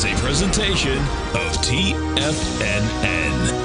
is a presentation of TFNN.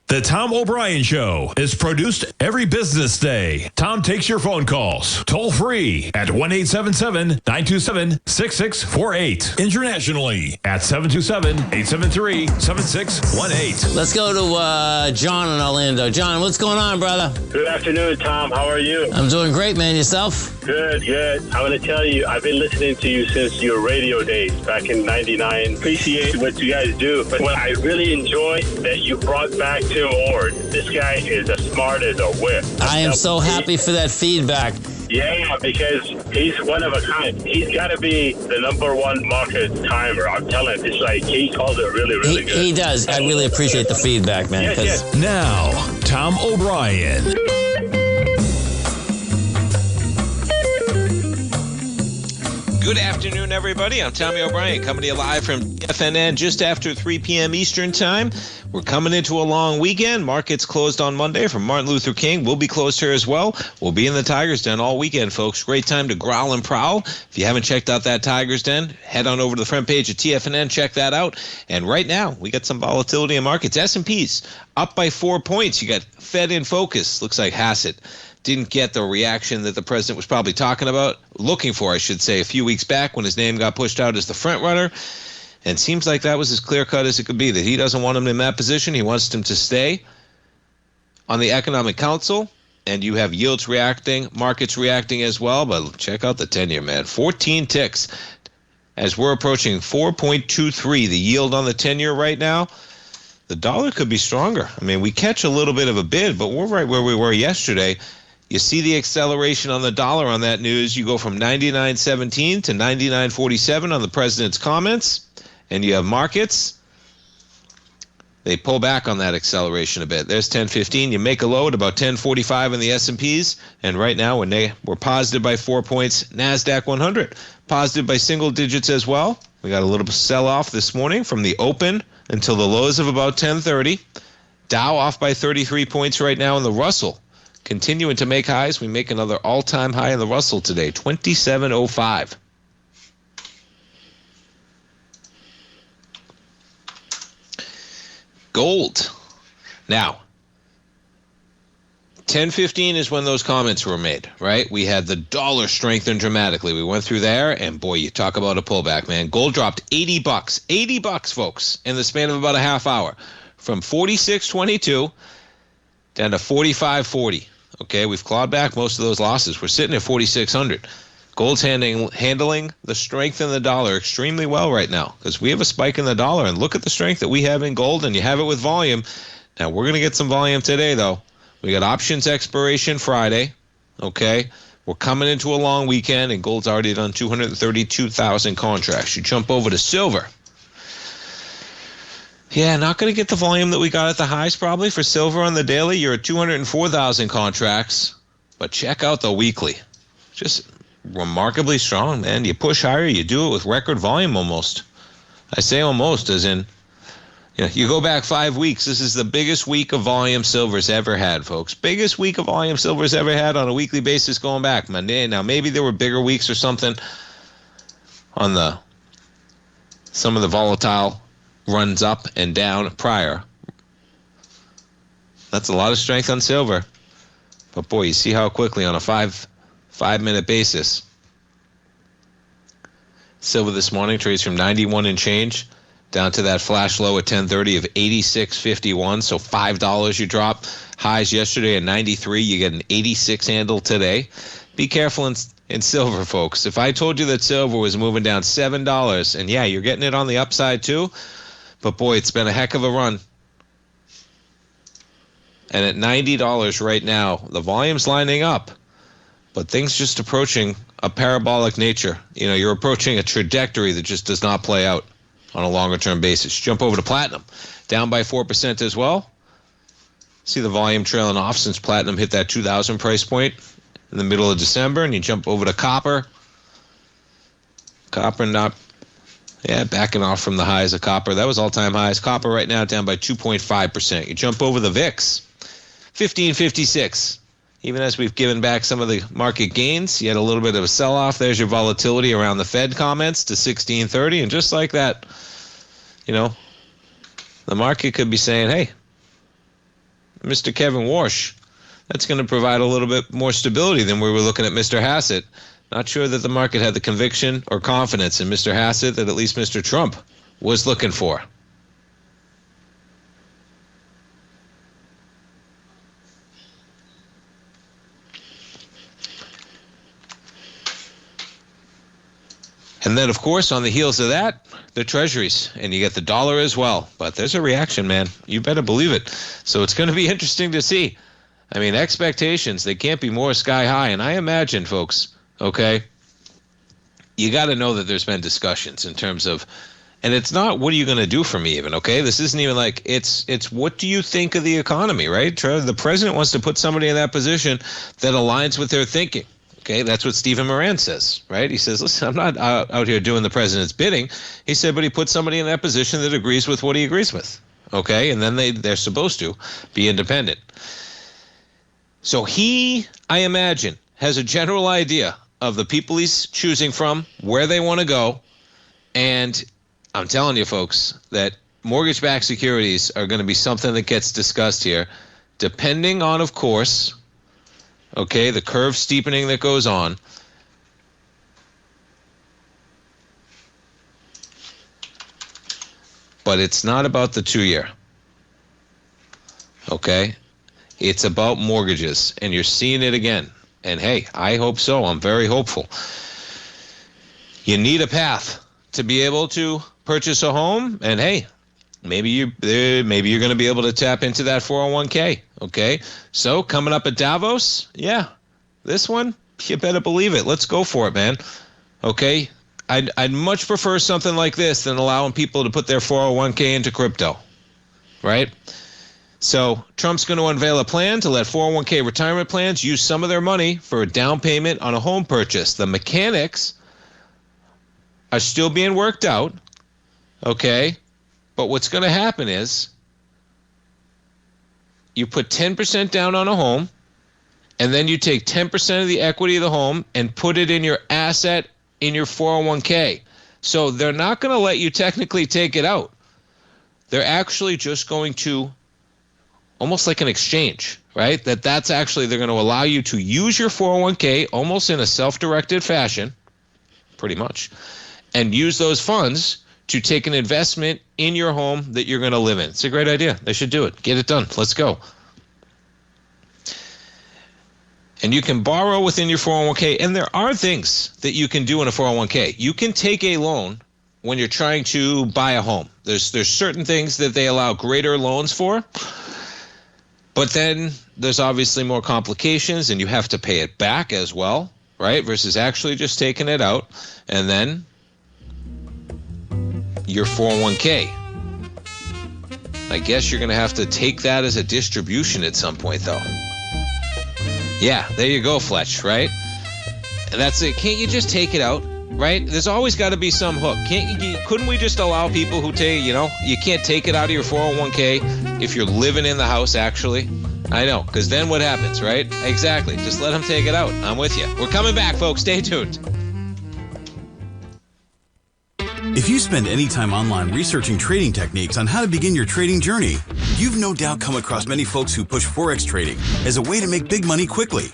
The Tom O'Brien Show is produced every business day. Tom takes your phone calls toll free at 1-877-927-6648. Internationally at 727-873-7618. Let's go to John in Orlando. John, what's going on, brother? Good afternoon, Tom. How are you? I'm doing great, man. Yourself? Good. I'm going to tell you, I've been listening to you since your radio days back in 99. Appreciate what you guys do. But what I really enjoy that you brought back Tim Ward. This guy is as smart as a whip. I am so happy for that feedback. Yeah, because he's one of a kind. He's got to be the number one market timer. I'm telling you, it's like he calls it really good. He does. I really appreciate the feedback, man. Yes. Now, Tom O'Brien. Good afternoon, everybody. I'm Tommy O'Brien, coming to you live from TFNN just after 3 p.m. Eastern Time. We're coming into a long weekend. Markets closed on Monday for Martin Luther King. We'll be closed here as well. We'll be in the Tiger's Den all weekend, folks. Great time to growl and prowl. If you haven't checked out that Tiger's Den, head on over to the front page of TFNN. Check that out. And right now, we got some volatility in markets. S&P's up by 4 points. You got Fed in focus. Looks like Hassett didn't get the reaction that the president was probably looking for, I should say, a few weeks back when his name got pushed out as the front runner. And seems like that was as clear-cut as it could be, that he doesn't want him in that position. He wants him to stay on the Economic Council. And you have yields reacting, markets reacting as well. But check out the 10-year, man. 14 ticks as we're approaching 4.23, the yield on the 10-year right now. The dollar could be stronger. I mean, we catch a little bit of a bid, but we're right where we were yesterday. You see the acceleration on the dollar on that news. You go from 99.17 to 99.47 on the president's comments. And you have markets. They pull back on that acceleration a bit. There's 10.15. You make a low at about 10.45 in the S&Ps. And right now we're positive by 4 points. NASDAQ 100 positive by single digits as well. We got a little sell-off this morning from the open until the lows of about 10.30. Dow off by 33 points right now in the Russell. Continuing to make highs. We make another all-time high in the Russell today, 27.05. Gold. Now, 10:15 is when those comments were made, right? We had the dollar strengthen dramatically. We went through there, and boy, you talk about a pullback, man. Gold dropped $80. $80, folks, in the span of about a half hour. From 46.22 down to 45.40. Okay, we've clawed back most of those losses. We're sitting at 4,600. Gold's handling the strength in the dollar extremely well right now because we have a spike in the dollar. And look at the strength that we have in gold, and you have it with volume. Now, we're going to get some volume today, though. We got options expiration Friday. Okay, we're coming into a long weekend, and gold's already done 232,000 contracts. You jump over to silver. Yeah, not going to get the volume that we got at the highs probably for silver on the daily. You're at 204,000 contracts. But check out the weekly. Just remarkably strong, man. You push higher, you do it with record volume almost. I say almost as in, you go back 5 weeks. This is the biggest week of volume silver's ever had, folks. Biggest week of volume silver's ever had on a weekly basis going back Monday. Now, maybe there were bigger weeks or something on some of the volatile runs up and down prior. That's a lot of strength on silver. But boy, you see how quickly on a five-minute basis. Silver this morning trades from 91 and change down to that flash low at 10:30 of 86.51. So $5 you drop. Highs yesterday at 93. You get an 86 handle today. Be careful in silver, folks. If I told you that silver was moving down $7, and yeah, you're getting it on the upside too, but boy, it's been a heck of a run. And at $90 right now, the volume's lining up, but things just approaching a parabolic nature. You're approaching a trajectory that just does not play out on a longer-term basis. Jump over to platinum, down by 4% as well. See the volume trailing off since platinum hit that 2,000 price point in the middle of December, and you jump over to copper. Copper backing off from the highs of copper. That was all-time highs. Copper right now down by 2.5%. You jump over the VIX, 1556. even as we've given back some of the market gains. You had a little bit of a sell-off. There's your volatility around the Fed comments to 1630. And just like that, the market could be saying, hey, Mr. Kevin Warsh, that's going to provide a little bit more stability than we were looking at Mr. Hassett. Not sure that the market had the conviction or confidence in Mr. Hassett that at least Mr. Trump was looking for. And then, of course, on the heels of that, the treasuries, and you get the dollar as well. But there's a reaction, man. You better believe it. So it's going to be interesting to see. I mean, expectations, they can't be more sky high. And I imagine, folks, okay, you got to know that there's been discussions in terms of, and it's not what are you going to do for me even, okay? This isn't even like, it's what do you think of the economy, right? The president wants to put somebody in that position that aligns with their thinking. Okay, that's what Stephen Moran says, right? He says, listen, I'm not out here doing the president's bidding. He said, but he put somebody in that position that agrees with what he agrees with. Okay, and then they're supposed to be independent. So he, I imagine, has a general idea of the people he's choosing from, where they want to go. And I'm telling you, folks, that mortgage-backed securities are going to be something that gets discussed here, depending on, of course, okay, the curve steepening that goes on. But it's not about the 2-year. Okay? It's about mortgages, and you're seeing it again. And hey, I hope so. I'm very hopeful. You need a path to be able to purchase a home, and hey, maybe you're going to be able to tap into that 401k. Okay, so coming up at Davos, yeah, this one, you better believe it. Let's go for it, man. Okay, I'd much prefer something like this than allowing people to put their 401k into crypto, right? So Trump's going to unveil a plan to let 401k retirement plans use some of their money for a down payment on a home purchase. The mechanics are still being worked out, okay? But what's going to happen is you put 10% down on a home, and then you take 10% of the equity of the home and put it in your asset in your 401k. So they're not going to let you technically take it out. They're actually just going to, almost like an exchange, right? That's actually, they're going to allow you to use your 401k almost in a self-directed fashion, pretty much, and use those funds to take an investment in your home that you're going to live in. It's a great idea. They should do it. Get it done. Let's go. And you can borrow within your 401k, and there are things that you can do in a 401k. You can take a loan when you're trying to buy a home. There's certain things that they allow greater loans for, but then there's obviously more complications, and you have to pay it back as well, right? Versus actually just taking it out, and then your 401k. I guess you're going to have to take that as a distribution at some point, though. Yeah, there you go, Fletch, right? And that's it. Can't you just take it out, right? There's always got to be some hook. Couldn't we just allow people who take, you can't take it out of your 401k if you're living in the house, actually? I know, because then what happens, right? Exactly. Just let them take it out. I'm with you. We're coming back, folks. Stay tuned. If you spend any time online researching trading techniques on how to begin your trading journey, you've no doubt come across many folks who push Forex trading as a way to make big money quickly.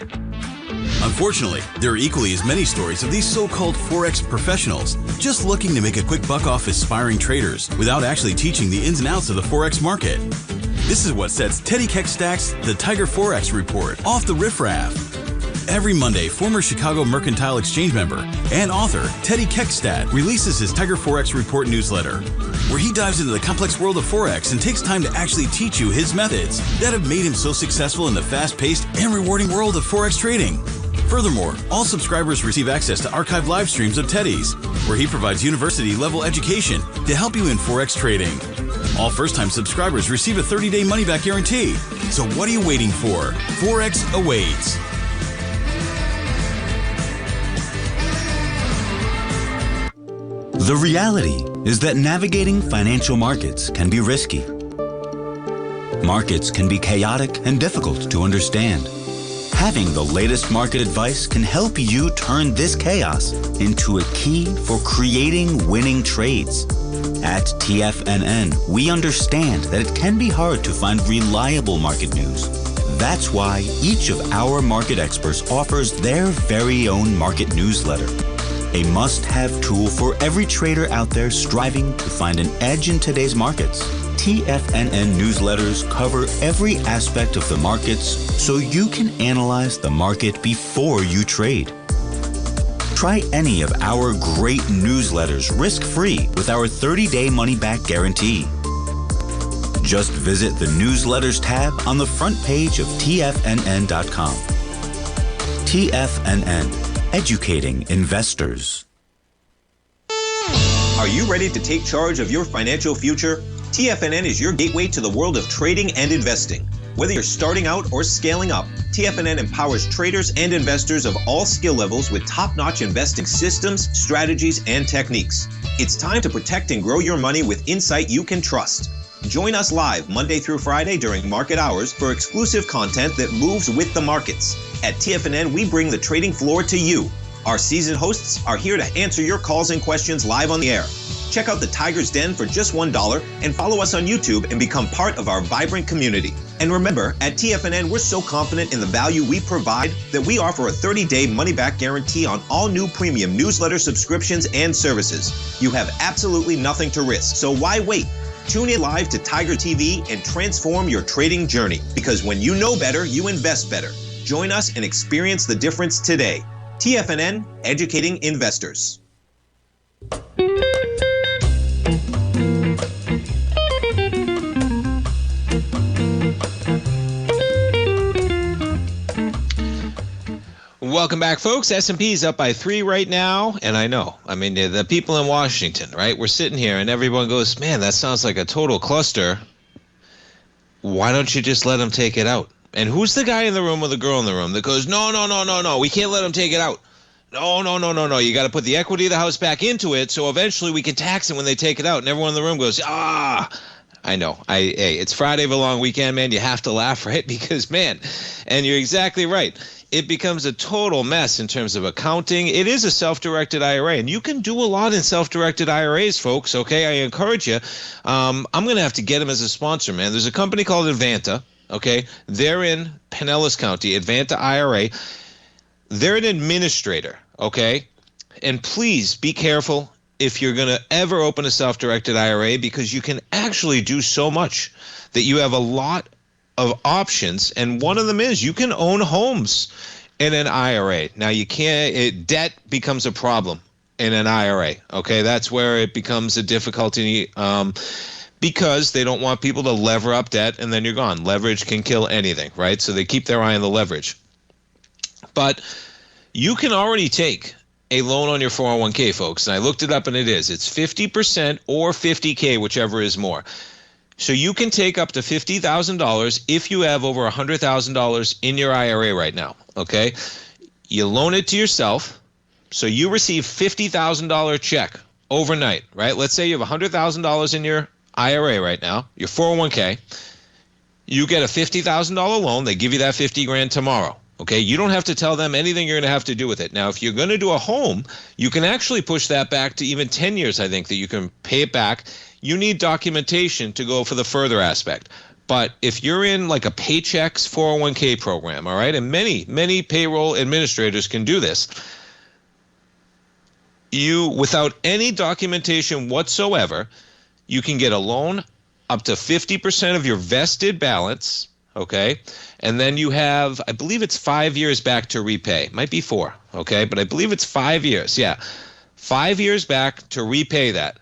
Unfortunately, there are equally as many stories of these so-called Forex professionals just looking to make a quick buck off aspiring traders without actually teaching the ins and outs of the Forex market. This is what sets Teddy Keckstack's The Tiger Forex Report off the riffraff. Every Monday, former Chicago Mercantile Exchange member and author Teddy Keckstack releases his Tiger Forex Report newsletter, where he dives into the complex world of Forex and takes time to actually teach you his methods that have made him so successful in the fast-paced and rewarding world of Forex trading. Furthermore, all subscribers receive access to archived live streams of Teddy's, where he provides university-level education to help you in Forex trading. All first-time subscribers receive a 30-day money-back guarantee. So what are you waiting for? Forex awaits. The reality is that navigating financial markets can be risky. Markets can be chaotic and difficult to understand. Having the latest market advice can help you turn this chaos into a key for creating winning trades. At TFNN, we understand that it can be hard to find reliable market news. That's why each of our market experts offers their very own market newsletter, a must-have tool for every trader out there striving to find an edge in today's markets. TFNN newsletters cover every aspect of the markets so you can analyze the market before you trade. Try any of our great newsletters risk-free with our 30-day money-back guarantee. Just visit the Newsletters tab on the front page of TFNN.com. TFNN, educating investors. Are you ready to take charge of your financial future? TFNN is your gateway to the world of trading and investing. Whether you're starting out or scaling up, TFNN empowers traders and investors of all skill levels with top-notch investing systems, strategies, and techniques. It's time to protect and grow your money with insight you can trust. Join us live Monday through Friday during market hours for exclusive content that moves with the markets. At TFNN, we bring the trading floor to you. Our seasoned hosts are here to answer your calls and questions live on the air. Check out the Tiger's Den for just $1 and follow us on YouTube and become part of our vibrant community. And remember, at TFNN, we're so confident in the value we provide that we offer a 30-day money-back guarantee on all new premium newsletter subscriptions and services. You have absolutely nothing to risk, so why wait? Tune in live to Tiger TV and transform your trading journey. Because when you know better, you invest better. Join us and experience the difference today. TFNN, educating investors. Welcome back, folks. S&P's up by 3 right now, and I know. I mean, the people in Washington, right? We're sitting here, and everyone goes, man, that sounds like a total cluster. Why don't you just let them take it out? And who's the guy in the room or the girl in the room that goes, no, we can't let them take it out. No. You got to put the equity of the house back into it, so eventually we can tax them when they take it out. And everyone in the room goes, I know. Hey, it's Friday of a long weekend, man. You have to laugh, right? Because, man, and you're exactly right. It becomes a total mess in terms of accounting. It is a self-directed IRA, and you can do a lot in self-directed IRAs, folks, okay? I encourage you. I'm going to have to get them as a sponsor, man. There's a company called Advanta, okay? They're in Pinellas County, Advanta IRA. They're an administrator, okay? And please be careful if you're going to ever open a self-directed IRA, because you can actually do so much that you have a lot of options, and one of them is you can own homes in an IRA. Now you can't, debt becomes a problem in an IRA, okay? That's where it becomes a difficulty because they don't want people to lever up debt and then you're gone. Leverage can kill anything, right? So they keep their eye on the leverage. But you can already take a loan on your 401k, folks, and I looked it up and it's 50% or 50K, whichever is more. So you can take up to $50,000 if you have over $100,000 in your IRA right now, okay? You loan it to yourself, so you receive $50,000 check overnight, right? Let's say you have $100,000 in your IRA right now, your 401k. You get a $50,000 loan. They give you that $50,000 tomorrow, okay? You don't have to tell them anything you're going to have to do with it. Now, if you're going to do a home, you can actually push that back to even 10 years, I think, that you can pay it back. You need documentation to go for the further aspect. But if you're in like a Paychex 401k program, all right, and many payroll administrators can do this, you, without any documentation whatsoever, you can get a loan up to 50% of your vested balance, okay? And then you have, I believe it's 5 years back to repay. Might be 4, okay? But I believe it's 5 years, yeah. 5 years back to repay that.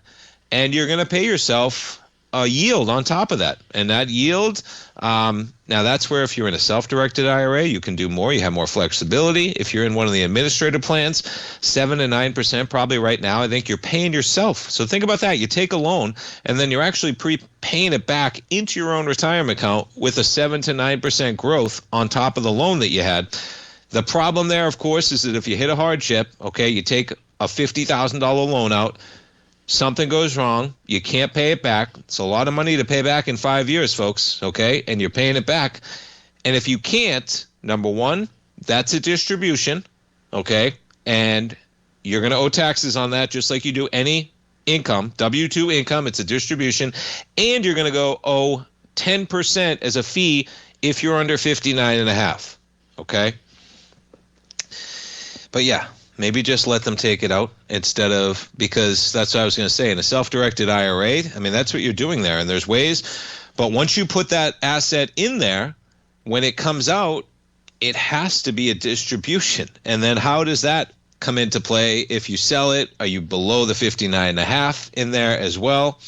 And you're going to pay yourself a yield on top of that. And that yield, now that's where if you're in a self-directed IRA, you can do more. You have more flexibility. If you're in one of the administrative plans, 7 to 9% probably right now, I think you're paying yourself. So think about that. You take a loan, and then you're actually paying it back into your own retirement account with a 7 to 9% growth on top of the loan that you had. The problem there, of course, is that if you hit a hardship, okay, you take a $50,000 loan out, something goes wrong, you can't pay it back. It's a lot of money to pay back in 5 years, folks, okay? And you're paying it back. And if you can't, number one, That's a distribution, okay? And you're going to owe taxes on that just like you do any income, W-2 income. It's a distribution. And you're going to go owe 10% as a fee if you're under 59.5, okay? But yeah, maybe just let them take it out instead of, because that's what I was going to say, in a self-directed IRA, I mean, that's what you're doing there. And there's ways, but once you put that asset in there, when it comes out, it has to be a distribution. And then how does that come into play if you sell it? Are you below the 59.5 in there as well?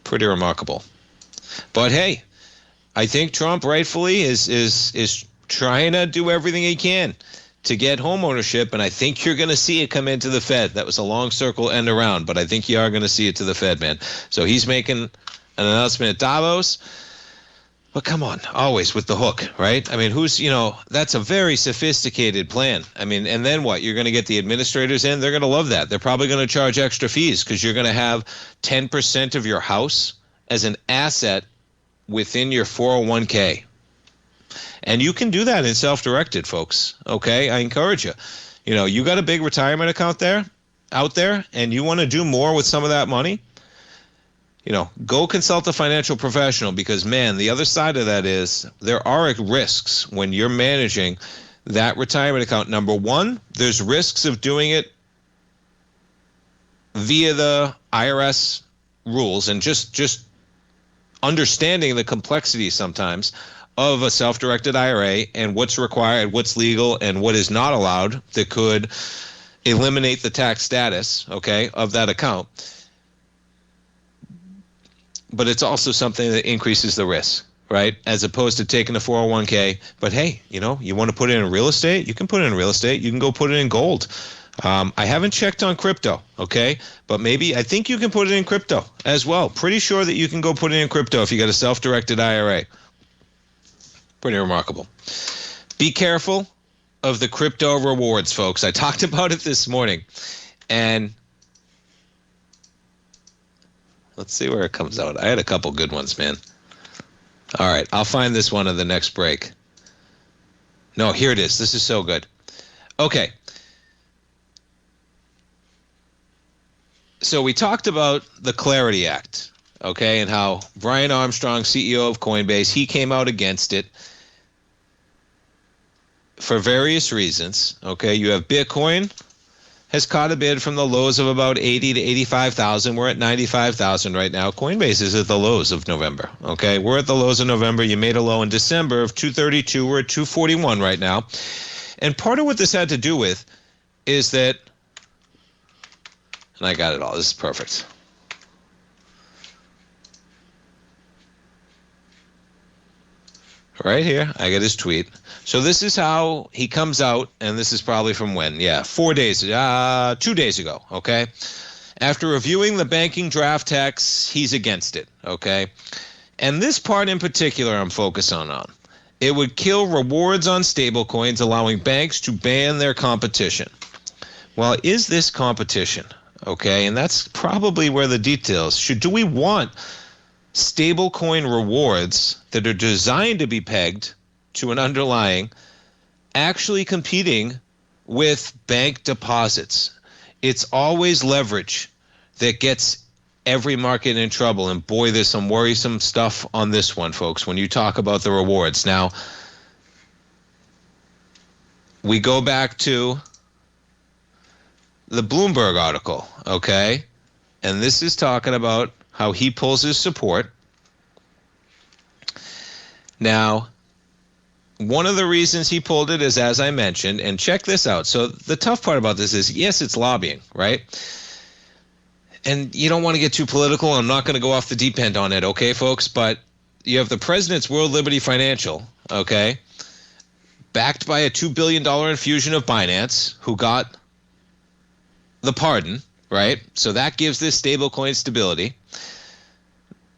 Pretty remarkable. But hey, I think Trump rightfully is trying to do everything he can to get home ownership, and I think you're going to see it come into the Fed. That was a long circle end around, but I think you are going to see it to the Fed, man. So he's making an announcement at Davos. But come on, always with the hook, right? I mean, that's a very sophisticated plan. I mean, and then what? You're going to get the administrators in. They're going to love that. They're probably going to charge extra fees because you're going to have 10% of your house as an asset within your 401k. And you can do that in self-directed, folks, okay? I encourage you. You got a big retirement account out there, and you want to do more with some of that money, go consult a financial professional because, man, the other side of that is there are risks when you're managing that retirement account. Number one, there's risks of doing it via the IRS rules and just understanding the complexity sometimes of a self-directed IRA and what's required, what's legal, and what is not allowed that could eliminate the tax status, okay, of that account. But it's also something that increases the risk, right? As opposed to taking a 401k. But hey, you want to put it in real estate? You can put it in real estate. You can go put it in gold. I haven't checked on crypto, okay? But I think you can put it in crypto as well. Pretty sure that you can go put it in crypto if you got a self-directed IRA. Pretty remarkable. Be careful of the crypto rewards, folks. I talked about it this morning. And let's see where it comes out. I had a couple good ones, man. All right, I'll find this one in the next break. No, here it is. This is so good. Okay. So we talked about the Clarity Act, okay, and how Brian Armstrong, CEO of Coinbase, he came out against it for various reasons, okay? You have Bitcoin has caught a bid from the lows of about 80 to 85,000. We're at 95,000 right now. Coinbase is at the lows of November, okay? We're at the lows of November. You made a low in December of 232. We're at 241 right now. And part of what this had to do with is that, and I got it all. This is perfect. Right here, I got his tweet. So this is how he comes out, and this is probably from when? Yeah, 2 days ago, okay? After reviewing the banking draft text, he's against it, okay? And this part in particular I'm focusing on. It would kill rewards on stablecoins, allowing banks to ban their competition. Well, is this competition, okay? And that's probably where the details. Do we want stablecoin rewards that are designed to be pegged to an underlying actually competing with bank deposits? It's always leverage that gets every market in trouble. And boy, there's some worrisome stuff on this one, folks, when you talk about the rewards. Now, we go back to the Bloomberg article, okay? And this is talking about how he pulls his support. Now, one of the reasons he pulled it is, as I mentioned, and check this out. So the tough part about this is, yes, it's lobbying, right? And you don't want to get too political. I'm not going to go off the deep end on it, okay, folks? But you have the president's World Liberty Financial, okay, backed by a $2 billion infusion of Binance, who got the pardon, right? So that gives this stablecoin stability.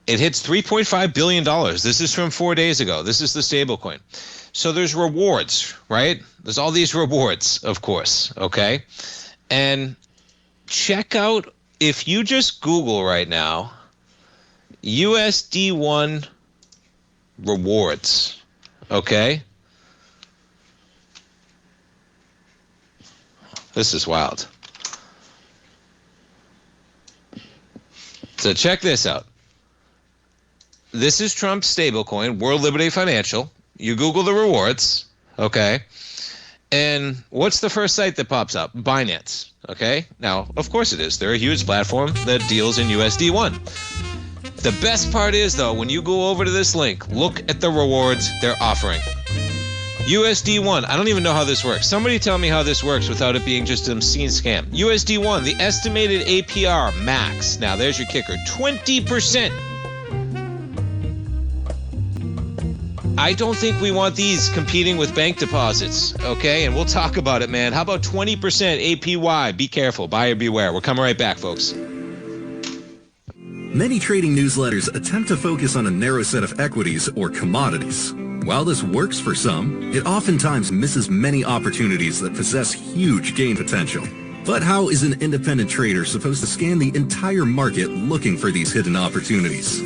It hits $3.5 billion. This is from 4 days ago. This is the stablecoin. So there's rewards, right? There's all these rewards, of course, okay? And check out, if you just Google right now, USD1 rewards, Okay? This is wild. So check this out. This is Trump's stablecoin, World Liberty Financial. You Google the rewards, okay? And what's the first site that pops up? Binance, okay? Now, of course it is. They're a huge platform that deals in USD1. The best part is, though, when you go over to this link, look at the rewards they're offering. USD1, I don't even know how this works. Somebody tell me how this works without it being just an obscene scam. USD1, the estimated APR max. Now, there's your kicker, 20%. I don't think we want these competing with bank deposits, okay? And we'll talk about it, man. How about 20% APY? Be careful. Buyer beware. We're coming right back, folks. Many trading newsletters attempt to focus on a narrow set of equities or commodities. While this works for some, it oftentimes misses many opportunities that possess huge gain potential. But how is an independent trader supposed to scan the entire market looking for these hidden opportunities?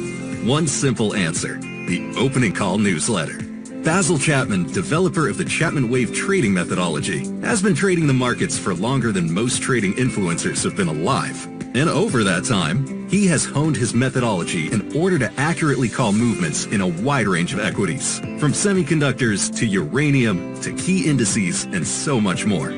One simple answer: the opening call newsletter. Basil Chapman, developer of the Chapman Wave trading methodology, has been trading the markets for longer than most trading influencers have been alive. And over that time, he has honed his methodology in order to accurately call movements in a wide range of equities, from semiconductors to uranium to key indices and so much more.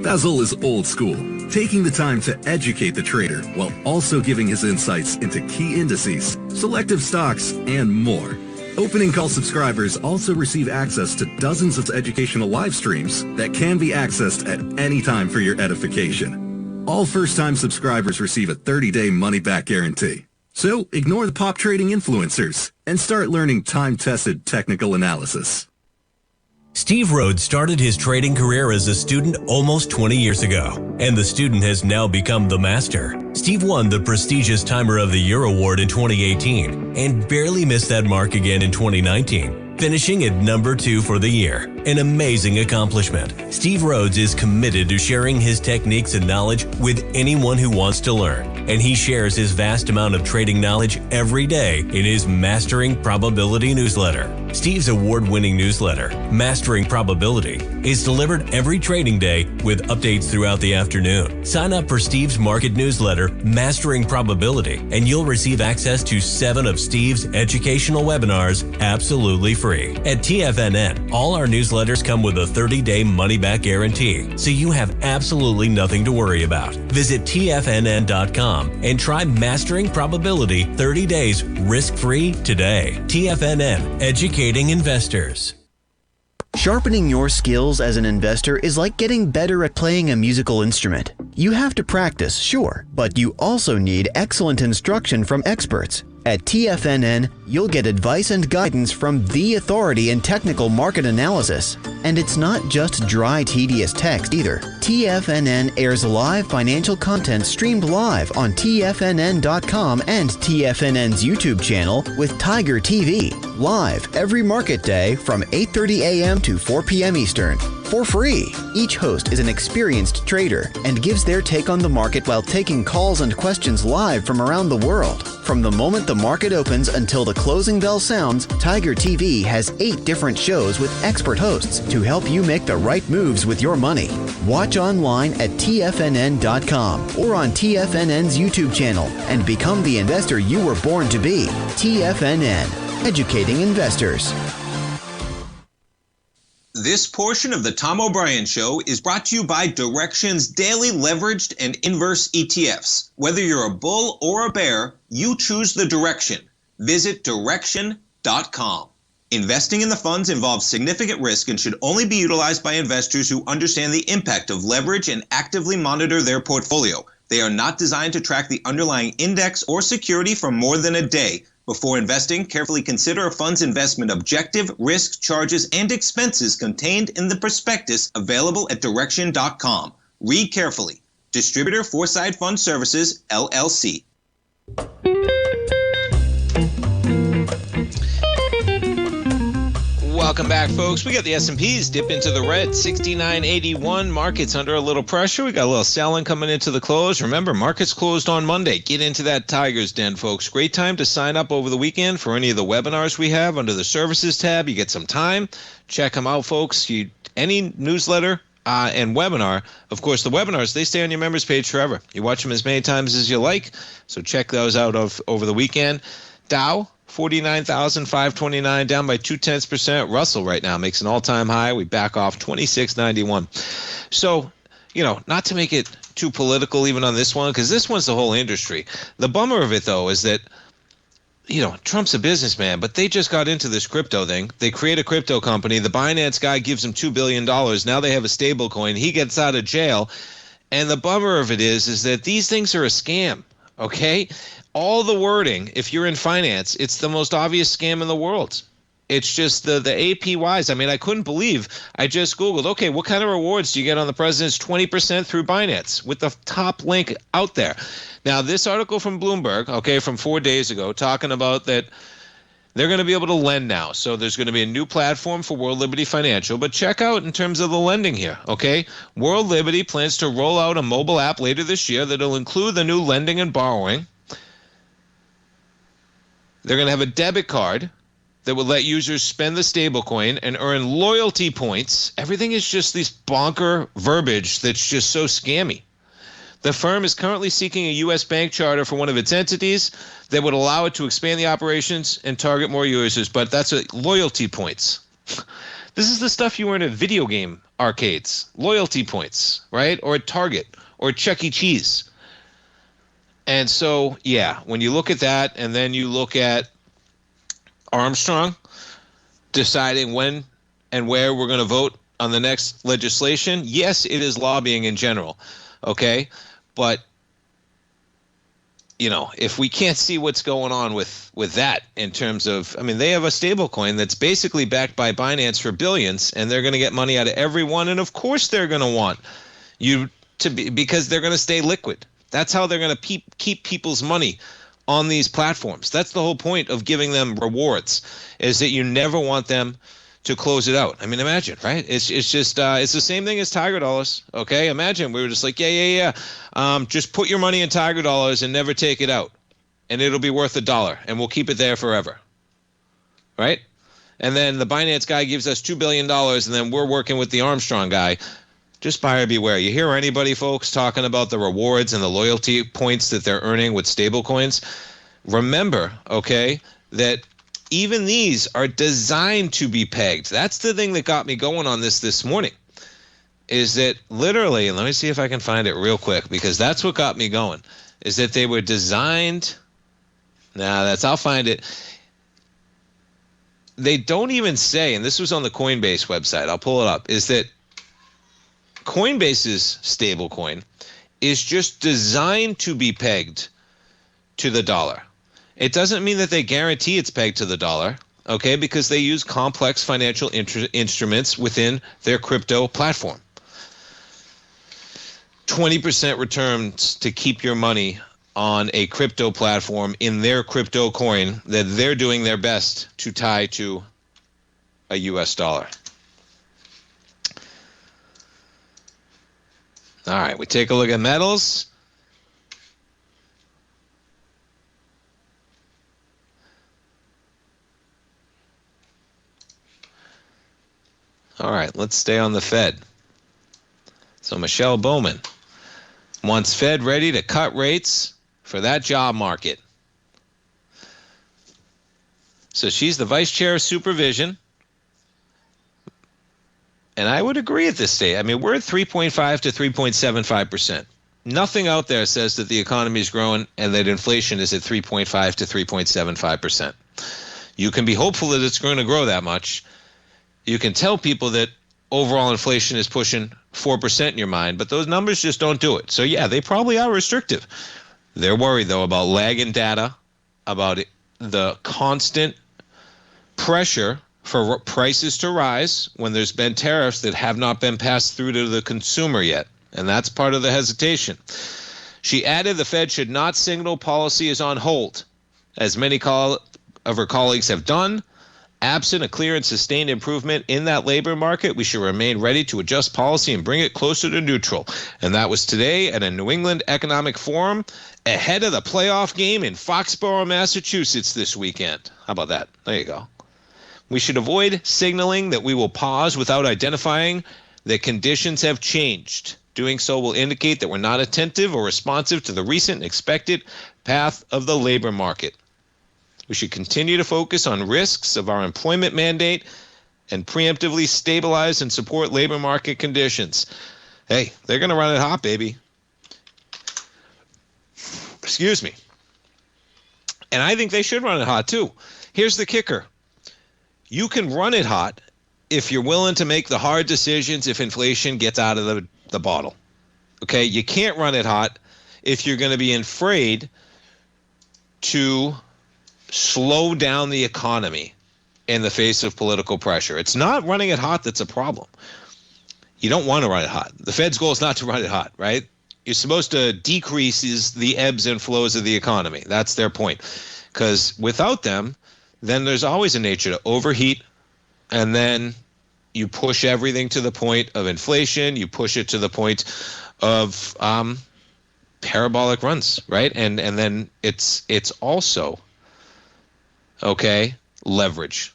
Basil is old school, taking the time to educate the trader while also giving his insights into key indices, selective stocks, and more. Opening call subscribers also receive access to dozens of educational live streams that can be accessed at any time for your edification. All first-time subscribers receive a 30-day money-back guarantee. So ignore the pop trading influencers and start learning time-tested technical analysis. Steve Rhodes started his trading career as a student almost 20 years ago, and the student has now become the master. Steve won the prestigious Timer of the Year award in 2018 and barely missed that mark again in 2019, finishing at number 2 for the year. An amazing accomplishment. Steve Rhodes is committed to sharing his techniques and knowledge with anyone who wants to learn, and he shares his vast amount of trading knowledge every day in his Mastering Probability newsletter. Steve's award-winning newsletter, Mastering Probability, is delivered every trading day with updates throughout the afternoon. Sign up for Steve's market newsletter, Mastering Probability, and you'll receive access to 7 of Steve's educational webinars absolutely free. At TFNN, all our newsletters come with a 30-day money-back guarantee, so you have absolutely nothing to worry about. Visit TFNN.com and try Mastering Probability 30 days risk-free today. TFNN, educating investors. Sharpening your skills as an investor is like getting better at playing a musical instrument. You have to practice, sure, but you also need excellent instruction from experts. At TFNN, you'll get advice and guidance from the authority in technical market analysis. And it's not just dry, tedious text either. TFNN airs live financial content streamed live on TFNN.com and TFNN's YouTube channel with Tiger TV, live every market day from 8:30 a.m. to 4 p.m. Eastern. For free. Each host is an experienced trader and gives their take on the market while taking calls and questions live from around the world. From the moment the market opens until the closing bell sounds, Tiger TV has 8 different shows with expert hosts to help you make the right moves with your money. Watch online at TFNN.com or on TFNN's YouTube channel and become the investor you were born to be. TFNN, educating investors. This portion of the Tom O'Brien Show is brought to you by Direxion's daily leveraged and inverse ETFs. Whether you're a bull or a bear, you choose the direction. Visit Direxion.com. Investing in the funds involves significant risk and should only be utilized by investors who understand the impact of leverage and actively monitor their portfolio. They are not designed to track the underlying index or security for more than a day. Before investing, carefully consider a fund's investment objective, risk, charges, and expenses contained in the prospectus available at Direxion.com. Read carefully. Distributor Foreside Fund Services, LLC. Welcome back, folks. We got the S&Ps dip into the red, 69.81. Markets under a little pressure. We got a little selling coming into the close. Remember, markets closed on Monday. Get into that Tiger's Den, folks. Great time to sign up over the weekend for any of the webinars we have under the services tab. You get some time. Check them out, folks. Any newsletter and webinar. Of course, the webinars, they stay on your members page forever. You watch them as many times as you like. So check those out over the weekend. Dow, 49,529, down by 0.2%. Russell right now makes an all-time high. We back off 26.91. So, not to make it too political even on this one, because this one's the whole industry. The bummer of it, though, is that, Trump's a businessman, but they just got into this crypto thing. They create a crypto company. The Binance guy gives him $2 billion. Now they have a stable coin. He gets out of jail. And the bummer of it is that these things are a scam, okay? All the wording, if you're in finance, it's the most obvious scam in the world. It's just the APYs. I mean, I couldn't believe. I just Googled, okay, what kind of rewards do you get on the president's 20% through Binance with the top link out there? Now, this article from Bloomberg, okay, from 4 days ago, talking about that they're going to be able to lend now. So there's going to be a new platform for World Liberty Financial. But check out in terms of the lending here, okay? World Liberty plans to roll out a mobile app later this year that'll include the new lending and borrowing. They're going to have a debit card that will let users spend the stablecoin and earn loyalty points. Everything is just this bonker verbiage that's just so scammy. The firm is currently seeking a U.S. bank charter for one of its entities that would allow it to expand the operations and target more users, but that's loyalty points. This is the stuff you earn at video game arcades. Loyalty points, right? Or at Target or Chuck E. Cheese. And so, yeah, when you look at that and then you look at Armstrong deciding when and where we're going to vote on the next legislation, yes, it is lobbying in general, okay? But, if we can't see what's going on with that in terms of, they have a stable coin that's basically backed by Binance for billions, and they're going to get money out of everyone, and of course they're going to want you to be, because they're going to stay liquid. That's how they're going to keep people's money on these platforms. That's the whole point of giving them rewards, is that you never want them to close it out. Imagine, right? It's just it's the same thing as Tiger dollars. Okay, imagine we were just like, just put your money in Tiger dollars and never take it out, and it'll be worth $1, and we'll keep it there forever, right? And then the Binance guy gives us $2 billion, and then we're working with the Armstrong guy. Just buyer beware. You hear anybody, folks, talking about the rewards and the loyalty points that they're earning with stable coins? Remember, okay, that even these are designed to be pegged. That's the thing that got me going on this morning, is that literally, and let me see if I can find it real quick, because that's what got me going, is that they were designed. I'll find it. They don't even say, and this was on the Coinbase website, I'll pull it up, is that Coinbase's stablecoin is just designed to be pegged to the dollar. It doesn't mean that they guarantee it's pegged to the dollar, okay, because they use complex financial instruments within their crypto platform. 20% returns to keep your money on a crypto platform in their crypto coin that they're doing their best to tie to a U.S. dollar. All right, we take a look at metals. All right, let's stay on the Fed. So Michelle Bowman wants Fed ready to cut rates for that job market. So she's the vice chair of supervision. And I would agree at this stage. We're at 3.5 to 3.75%. Nothing out there says that the economy is growing and that inflation is at 3.5 to 3.75%. You can be hopeful that it's going to grow that much. You can tell people that overall inflation is pushing 4% in your mind, but those numbers just don't do it. So, yeah, they probably are restrictive. They're worried, though, about lagging data, about the constant pressure for prices to rise when there's been tariffs that have not been passed through to the consumer yet. And that's part of the hesitation. She added the Fed should not signal policy is on hold, as many of her colleagues have done, Absent a clear and sustained improvement in that labor market, we should remain ready to adjust policy and bring it closer to neutral. And that was today at a New England Economic Forum ahead of the playoff game in Foxborough, Massachusetts this weekend. How about that? There you go. We should avoid signaling that we will pause without identifying that conditions have changed. Doing so will indicate that we're not attentive or responsive to the recent and expected path of the labor market. We should continue to focus on risks of our employment mandate and preemptively stabilize and support labor market conditions. Hey, they're going to run it hot, baby. Excuse me. And I think they should run it hot, too. Here's the kicker. You can run it hot if you're willing to make the hard decisions if inflation gets out of the bottle. Okay? You can't run it hot if you're going to be afraid to slow down the economy in the face of political pressure. It's not running it hot that's a problem. You don't want to run it hot. The Fed's goal is not to run it hot, right? You're supposed to decrease the ebbs and flows of the economy. That's their point. Because without them, then there's always a nature to overheat, and then you push everything to the point of inflation. You push it to the point of parabolic runs, right? And then it's also, okay, leverage.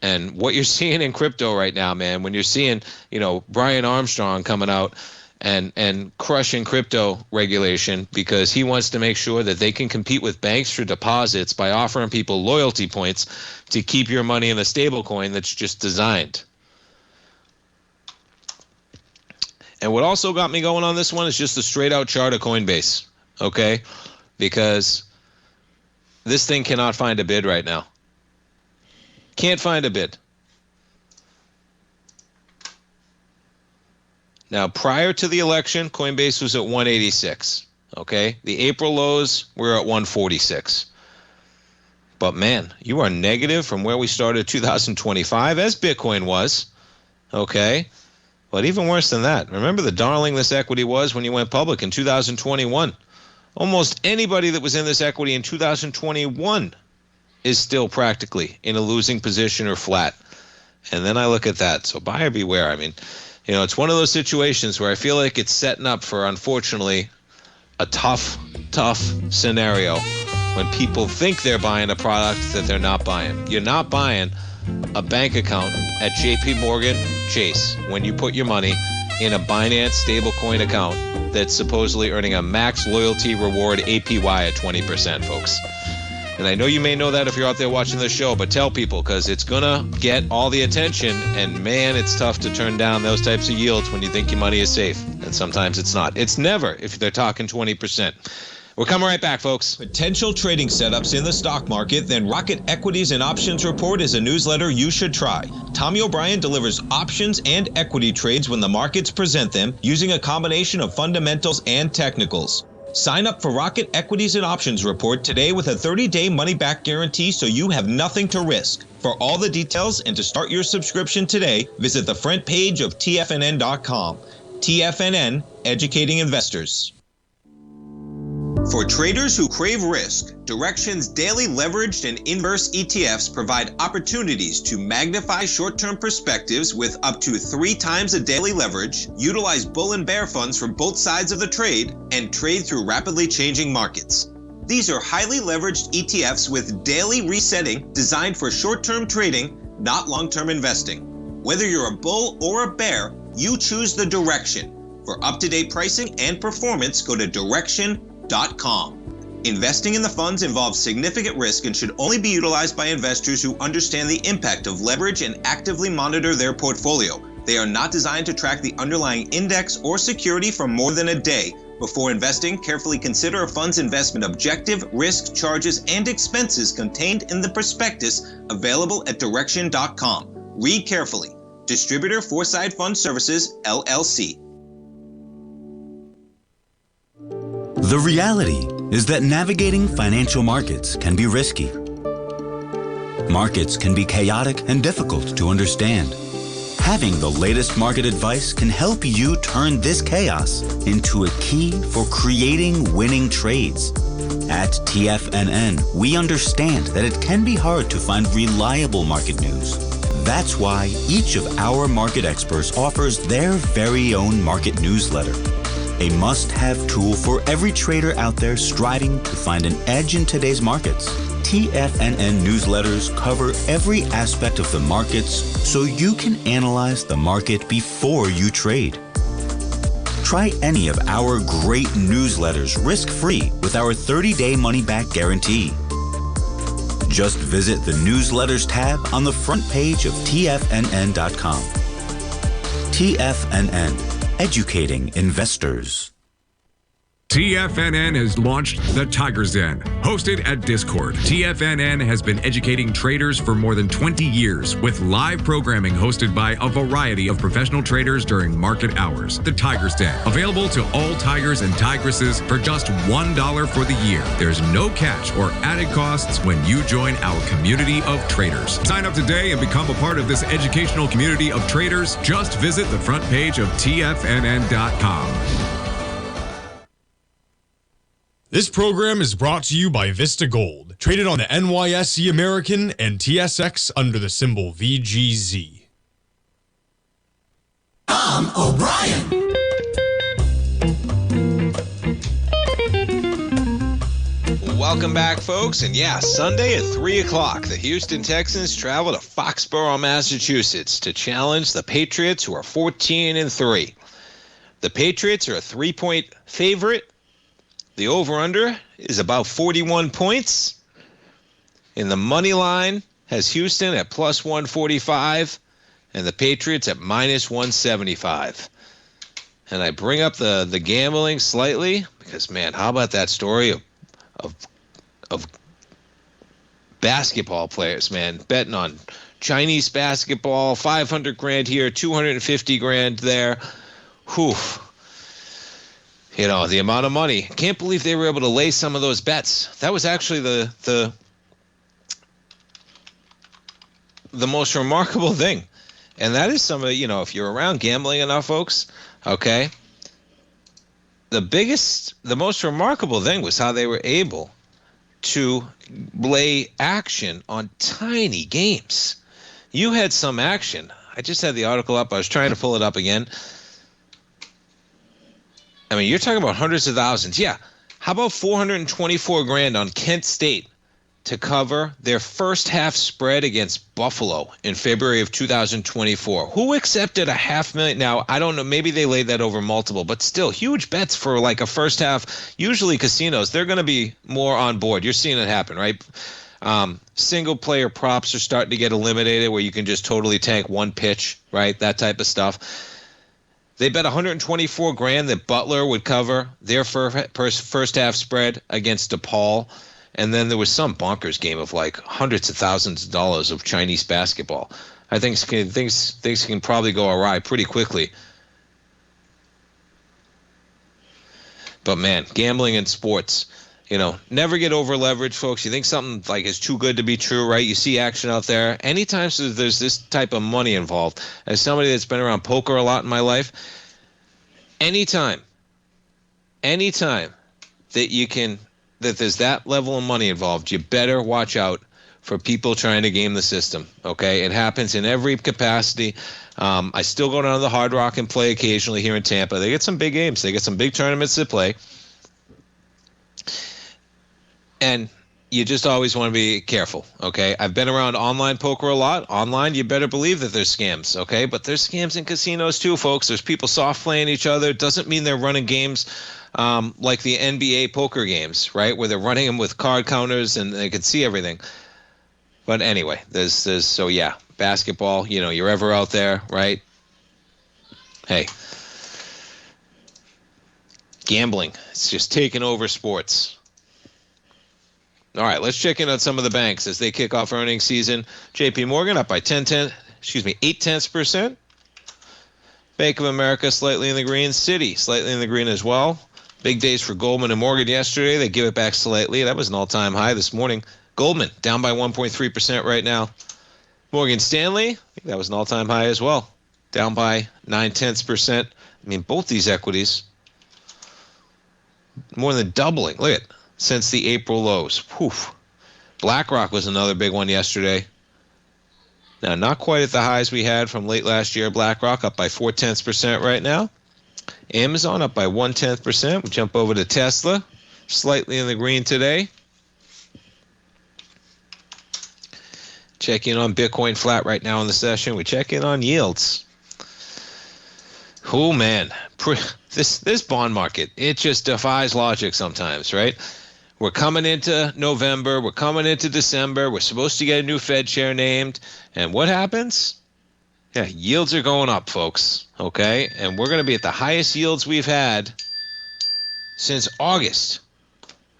And what you're seeing in crypto right now, man, when you're seeing, Brian Armstrong coming out and crushing crypto regulation because he wants to make sure that they can compete with banks for deposits by offering people loyalty points to keep your money in a stable coin that's just designed. And what also got me going on this one is just the straight out chart of Coinbase, okay? Because this thing cannot find a bid right now. Can't find a bid. Now, prior to the election, Coinbase was at 186, okay? The April lows were at 146. But, man, you are negative from where we started 2025, as Bitcoin was, okay? But even worse than that, remember the darling this equity was when you went public in 2021. Almost anybody that was in this equity in 2021 is still practically in a losing position or flat. And then I look at that. So buyer beware. I mean, it's one of those situations where I feel like it's setting up for, unfortunately, a tough scenario when people think they're buying a product that they're not buying. You're not buying a bank account at JP Morgan Chase when you put your money in a Binance stablecoin account that's supposedly earning a max loyalty reward APY at 20%, folks. And I know you may know that if you're out there watching this show, but tell people, because it's going to get all the attention, and man, it's tough to turn down those types of yields when you think your money is safe. And sometimes it's not. It's never if they're talking 20%. We're coming right back, folks. Potential trading setups in the stock market, then Rocket Equities and Options Report is a newsletter you should try. Tommy O'Brien delivers options and equity trades when the markets present them using a combination of fundamentals and technicals. Sign up for Rocket Equities and Options Report today with a 30-day money-back guarantee so you have nothing to risk. For all the details and to start your subscription today, visit the front page of TFNN.com. TFNN, educating investors. For traders who crave risk, Direxion's daily leveraged and inverse ETFs provide opportunities to magnify short-term perspectives with up to 3 times a daily leverage, utilize bull and bear funds from both sides of the trade, and trade through rapidly changing markets. These are highly leveraged ETFs with daily resetting designed for short-term trading, not long-term investing. Whether you're a bull or a bear, you choose the Direxion. For up-to-date pricing and performance, go to Direxion.com. Investing in the funds involves significant risk and should only be utilized by investors who understand the impact of leverage and actively monitor their portfolio. They are not designed to track the underlying index or security for more than a day. Before investing, carefully consider a fund's investment objective, risk, charges, and expenses contained in the prospectus available at Direxion.com. Read carefully. Distributor Foreside Fund Services, LLC. The reality is that navigating financial markets can be risky. Markets can be chaotic and difficult to understand. Having the latest market advice can help you turn this chaos into a key for creating winning trades. At TFNN, we understand that it can be hard to find reliable market news. That's why each of our market experts offers their very own market newsletter, a must-have tool for every trader out there striving to find an edge in today's markets. TFNN newsletters cover every aspect of the markets so you can analyze the market before you trade. Try any of our great newsletters risk-free with our 30-day money-back guarantee. Just visit the Newsletters tab on the front page of TFNN.com. TFNN, educating investors. TFNN has launched the Tiger's Den, hosted at Discord. TFNN has been educating traders for more than 20 years with live programming hosted by a variety of professional traders during market hours. The Tiger's Den, available to all tigers and tigresses for just $1 for the year. There's no catch or added costs when you join our community of traders. Sign up today and become a part of this educational community of traders. Just visit the front page of TFNN.com. This program is brought to you by Vista Gold, traded on the NYSE American and TSX under the symbol VGZ. Tom O'Brien. Welcome back, folks. And yeah, Sunday at 3 o'clock, the Houston Texans travel to Foxborough, Massachusetts to challenge the Patriots, who are 14-3. The Patriots are a 3-point favorite. The over-under is about 41 points. And the money line has Houston at plus 145 and the Patriots at minus 175. And I bring up the gambling slightly because, man, how about that story of basketball players, man, betting on Chinese basketball, 500 grand here, 250 grand there. Whew. You know, the amount of money. Can't believe they were able to lay some of those bets. That was actually the most remarkable thing. And that is some of, you know, if you're around gambling enough, folks, okay, the most remarkable thing was how they were able to lay action on tiny games. You had some action. I just had the article up. I was trying to pull it up again. I mean, you're talking about hundreds of thousands. Yeah. How about 424 grand on Kent State to cover their first half spread against Buffalo in February of 2024? Who accepted $500,000? Now, I don't know. Maybe they laid that over multiple, but still huge bets for like a first half. Usually casinos, they're going to be more on board. You're seeing it happen, right? Single player props are starting to get eliminated where you can just totally tank one pitch, right? That type of stuff. They bet 124 grand that Butler would cover their first half spread against DePaul. And then there was some bonkers game of like hundreds of thousands of dollars of Chinese basketball. I think things can probably go awry pretty quickly. But man, gambling in sports, you know, never get over leveraged, folks. You think something like is too good to be true, right? You see action out there. Anytime there's this type of money involved, as somebody that's been around poker a lot in my life, anytime that there's that level of money involved, you better watch out for people trying to game the system, okay? It happens in every capacity. I still go down to the Hard Rock and play occasionally here in Tampa. They get some big games. They get some big tournaments to play. And you just always want to be careful, okay? I've been around online poker a lot. Online, you better believe that there's scams, okay? But there's scams in casinos too, folks. There's people soft playing each other. It doesn't mean they're running games like the NBA poker games, right? Where they're running them with card counters and they can see everything. But anyway, so yeah, basketball, you know, you're ever out there, right? Hey, gambling, it's just taking over sports. All right, let's check in on some of the banks as they kick off earnings season. JP Morgan up by 0.8%. Bank of America slightly in the green. Citi slightly in the green as well. Big days for Goldman and Morgan yesterday. They give it back slightly. That was an all-time high this morning. Goldman down by 1.3% right now. Morgan Stanley, I think that was an all-time high as well. down by 0.9%. I mean, both these equities more than doubling. Look at it, since the April lows. Poof. BlackRock was another big one yesterday. Now, not quite at the highs we had from late last year. BlackRock up by 0.4% right now. Amazon up by 0.1%. We jump over to Tesla, slightly in the green today. Check in on Bitcoin flat right now in the session. We check in on yields. Oh, man. This bond market, it just defies logic sometimes, right? We're coming into November. We're coming into December. We're supposed to get a new Fed chair named. And what happens? Yeah, yields are going up, folks. Okay? And we're going to be at the highest yields we've had since August.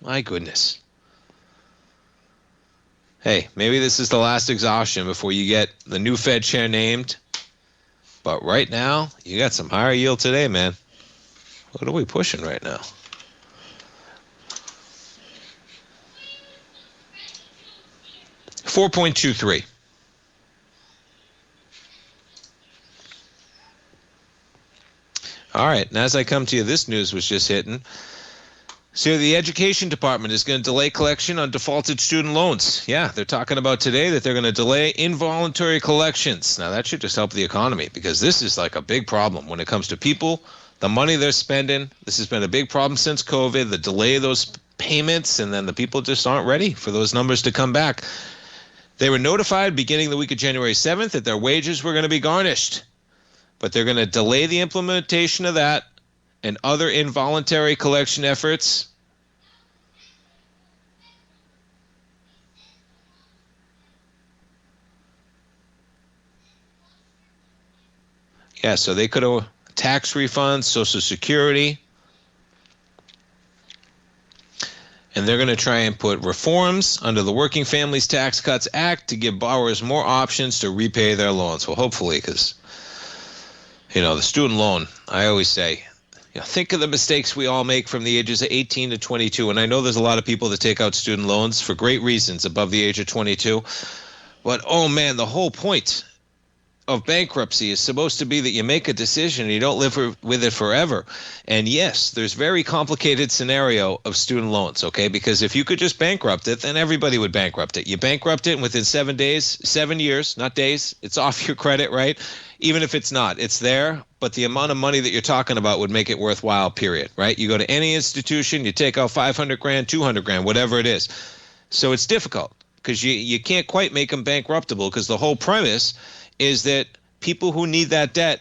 My goodness. Hey, maybe this is the last exhaustion before you get the new Fed chair named. But right now, you got some higher yield today, man. What are we pushing right now? $4.23. All right, and as I come to you, this news was just hitting. So the Education Department is going to delay collection on defaulted student loans. Yeah, they're talking about today that they're going to delay involuntary collections. Now, that should just help the economy because this is like a big problem when it comes to people, the money they're spending. This has been a big problem since COVID, the delay of those payments, and then the people just aren't ready for those numbers to come back. They were notified beginning the week of January 7th that their wages were going to be garnished, but they're going to delay the implementation of that and other involuntary collection efforts. Yeah, so they could have tax refunds, Social Security. And they're going to try and put reforms under the Working Families Tax Cuts Act to give borrowers more options to repay their loans. Well, hopefully, because, the student loan, I always say, think of the mistakes we all make from the ages of 18 to 22. And I know there's a lot of people that take out student loans for great reasons above the age of 22. But, oh, man, the whole point of bankruptcy is supposed to be that you make a decision and you don't live with it forever. And yes, there's very complicated scenario of student loans, okay? Because if you could just bankrupt it, then everybody would bankrupt it. You bankrupt it and within 7 years, not days, it's off your credit, right? Even if it's not, it's there, but the amount of money that you're talking about would make it worthwhile, period, right? You go to any institution, you take out 500 grand, 200 grand, whatever it is. So it's difficult because you can't quite make them bankruptable because the whole premise is that people who need that debt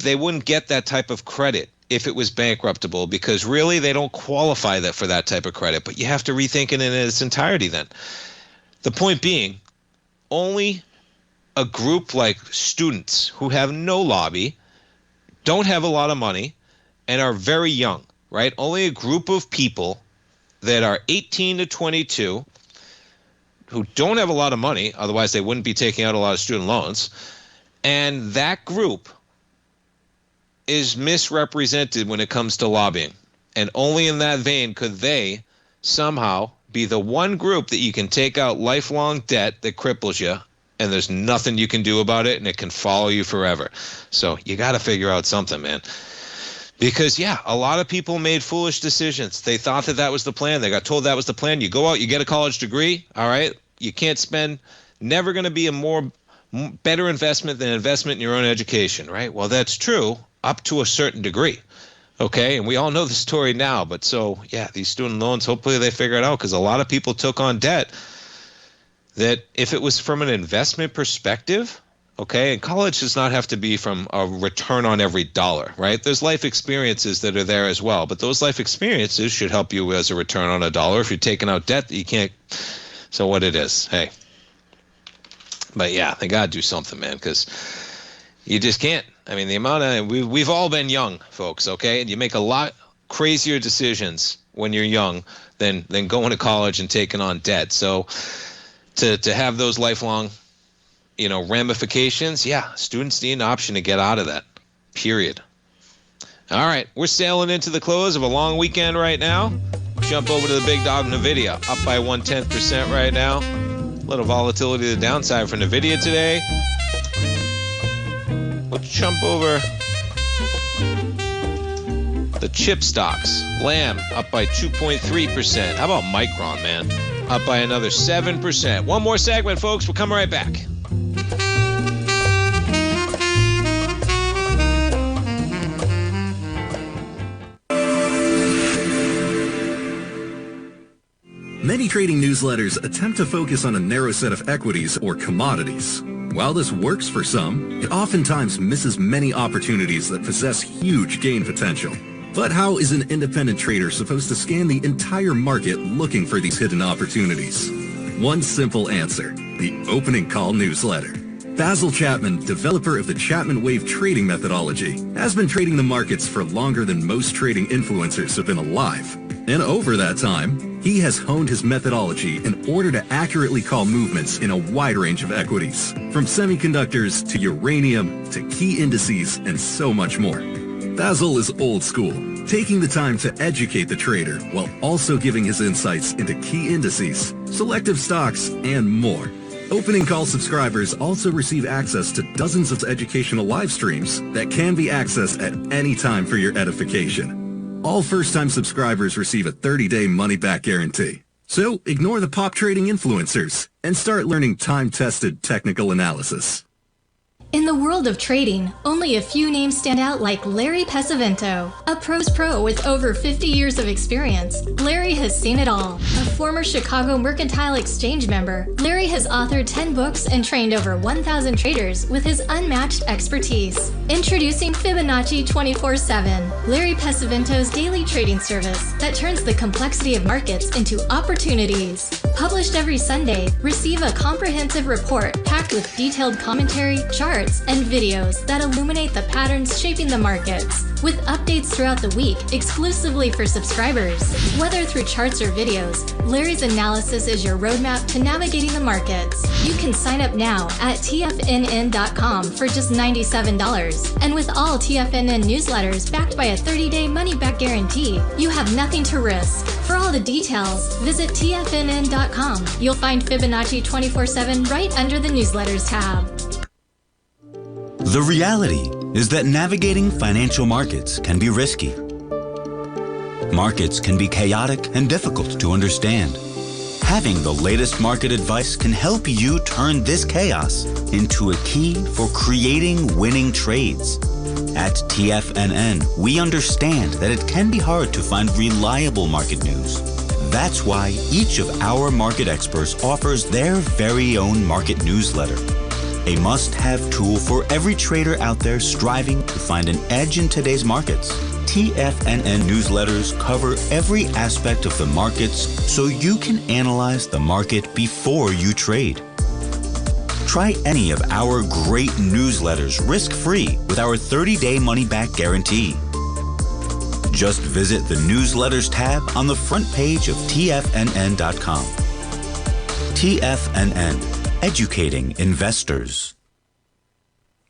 they wouldn't get that type of credit if it was bankruptable because really they don't qualify for that type of credit. But you have to rethink it in its entirety then. The point being, only a group like students who have no lobby, don't have a lot of money, and are very young, right? Only a group of people that are 18 to 22 who don't have a lot of money, otherwise they wouldn't be taking out a lot of student loans, and that group is misrepresented when it comes to lobbying. And only in that vein could they somehow be the one group that you can take out lifelong debt that cripples you, and there's nothing you can do about it, and it can follow you forever. So you got to figure out something, man. Because, yeah, a lot of people made foolish decisions. They thought that was the plan. They got told that was the plan. You go out, you get a college degree, all right? You can't spend, never going to be a better investment than investment in your own education, right? Well, that's true up to a certain degree, okay? And we all know the story now. But so, yeah, these student loans, hopefully they figure it out because a lot of people took on debt that if it was from an investment perspective, okay, and college does not have to be from a return on every dollar, right? There's life experiences that are there as well, but those life experiences should help you as a return on a dollar. If you're taking out debt that you can't, so what it is, hey. But yeah, they got to do something, man, because you just can't. I mean, the amount of, we've all been young, folks, okay? And you make a lot crazier decisions when you're young than going to college and taking on debt. So to have those lifelong ramifications, yeah, students need an option to get out of that, period. All right, we're sailing into the close of a long weekend right now. Jump over to the big dog NVIDIA, up by 0.1% right now. little volatility to the downside from NVIDIA today. Let's jump over the chip stocks. Lam up by 2.3%. How about Micron, man? Up by another 7%. One more segment, folks. We'll come right back. Many trading newsletters attempt to focus on a narrow set of equities or commodities. While this works for some, it oftentimes misses many opportunities that possess huge gain potential. But how is an independent trader supposed to scan the entire market looking for these hidden opportunities? One simple answer: the opening call newsletter. Basil Chapman, developer of the Chapman Wave trading methodology, has been trading the markets for longer than most trading influencers have been alive. And over that time, he has honed his methodology in order to accurately call movements in a wide range of equities, from semiconductors to uranium to key indices and so much more. Basil is old school, taking the time to educate the trader while also giving his insights into key indices, selective stocks, and more. Opening call subscribers also receive access to dozens of educational live streams that can be accessed at any time for your edification. All first-time subscribers receive a 30-day money-back guarantee. So ignore the pop trading influencers and start learning time-tested technical analysis. In the world of trading, only a few names stand out like Larry Pesavento, a pros pro with over 50 years of experience. Larry has seen it all. A former Chicago Mercantile Exchange member, Larry has authored 10 books and trained over 1,000 traders with his unmatched expertise. Introducing Fibonacci 24/7, Larry Pesavento's daily trading service that turns the complexity of markets into opportunities. Published every Sunday, receive a comprehensive report packed with detailed commentary, charts, and videos that illuminate the patterns shaping the markets, with updates throughout the week exclusively for subscribers. Whether through charts or videos, Larry's analysis is your roadmap to navigating the markets. You can sign up now at TFNN.com for just $97. And with all TFNN newsletters backed by a 30-day money-back guarantee, you have nothing to risk. For all the details, visit TFNN.com. You'll find Fibonacci 24/7 right under the newsletters tab. The reality is that navigating financial markets can be risky. Markets can be chaotic and difficult to understand. Having the latest market advice can help you turn this chaos into a key for creating winning trades. At TFNN, we understand that it can be hard to find reliable market news. That's why each of our market experts offers their very own market newsletter. A must-have tool for every trader out there striving to find an edge in today's markets. TFNN newsletters cover every aspect of the markets so you can analyze the market before you trade. Try any of our great newsletters risk-free with our 30-day money-back guarantee. Just visit the Newsletters tab on the front page of TFNN.com. TFNN. Educating investors.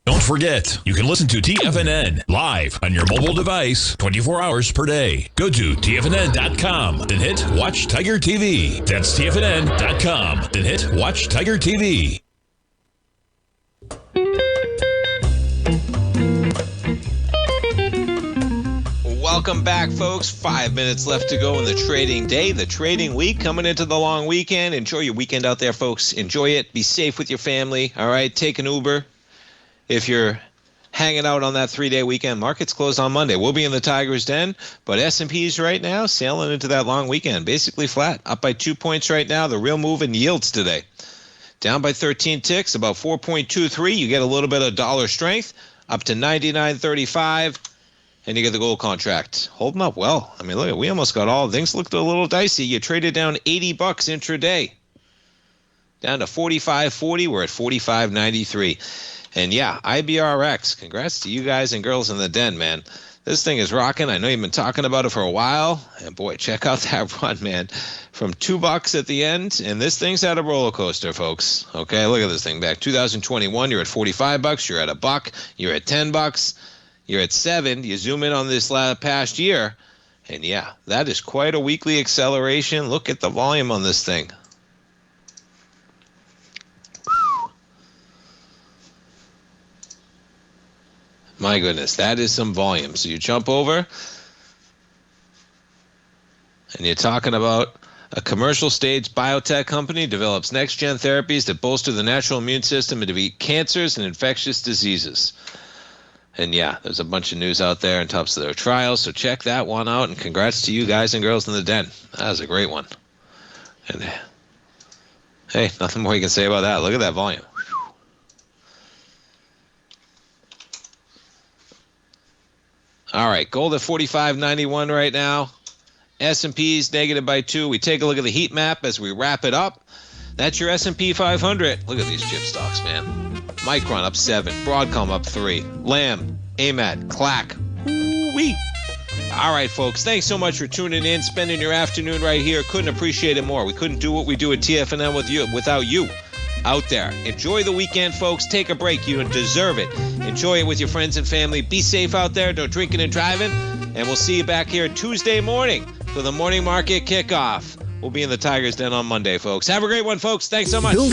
Don't forget, you can listen to TFNN live on your mobile device 24 hours per day. Go to TFNN.com, then hit Watch Tiger TV. That's TFNN.com, then hit Watch Tiger TV. Welcome back, folks. 5 minutes left to go in the trading day, the trading week, coming into the long weekend. Enjoy your weekend out there, folks. Enjoy it. Be safe with your family. All right, take an Uber. If you're hanging out on that 3-day weekend, markets closed on Monday. We'll be in the Tiger's Den, but S&P's right now sailing into that long weekend, basically flat, up by 2 points right now. The real move in yields today. Down by 13 ticks, about 4.23. You get a little bit of dollar strength, up to 99.35. And you get the gold contract holding up well. I mean, look, we almost got all things looked a little dicey. You traded down $80 intraday, down to 45.40. We're at 45.93. And yeah, IBRX. Congrats to you guys and girls in the den, man. This thing is rocking. I know you've been talking about it for a while. And boy, check out that run, man. From $2 at the end, and this thing's had a roller coaster, folks. Okay, look at this thing. Back 2021, you're at $45. You're at $1. You're at $10. You're at 7. You zoom in on this past year, and yeah, that is quite a weekly acceleration. Look at the volume on this thing. My goodness, that is some volume. So you jump over, and you're talking about a commercial stage biotech company develops next-gen therapies that bolster the natural immune system and defeat cancers and infectious diseases. And yeah, there's a bunch of news out there in terms of their trials, so check that one out. And congrats to you guys and girls in the den. That was a great one. And hey, nothing more you can say about that. Look at that volume. All right, gold at 45.91 right now. S&P's negative by 2. We take a look at the heat map as we wrap it up. That's your S&P 500. Look at these chip stocks, man. Micron up 7. Broadcom up 3. Lam, AMAT, Clack. Woo-wee. All right, folks. Thanks so much for tuning in, spending your afternoon right here. Couldn't appreciate it more. We couldn't do what we do at TFNN without you out there. Enjoy the weekend, folks. Take a break. You deserve it. Enjoy it with your friends and family. Be safe out there. Don't drinking and driving. And we'll see you back here Tuesday morning for the morning market kickoff. We'll be in the Tigers Den on Monday, folks. Have a great one, folks. Thanks so much.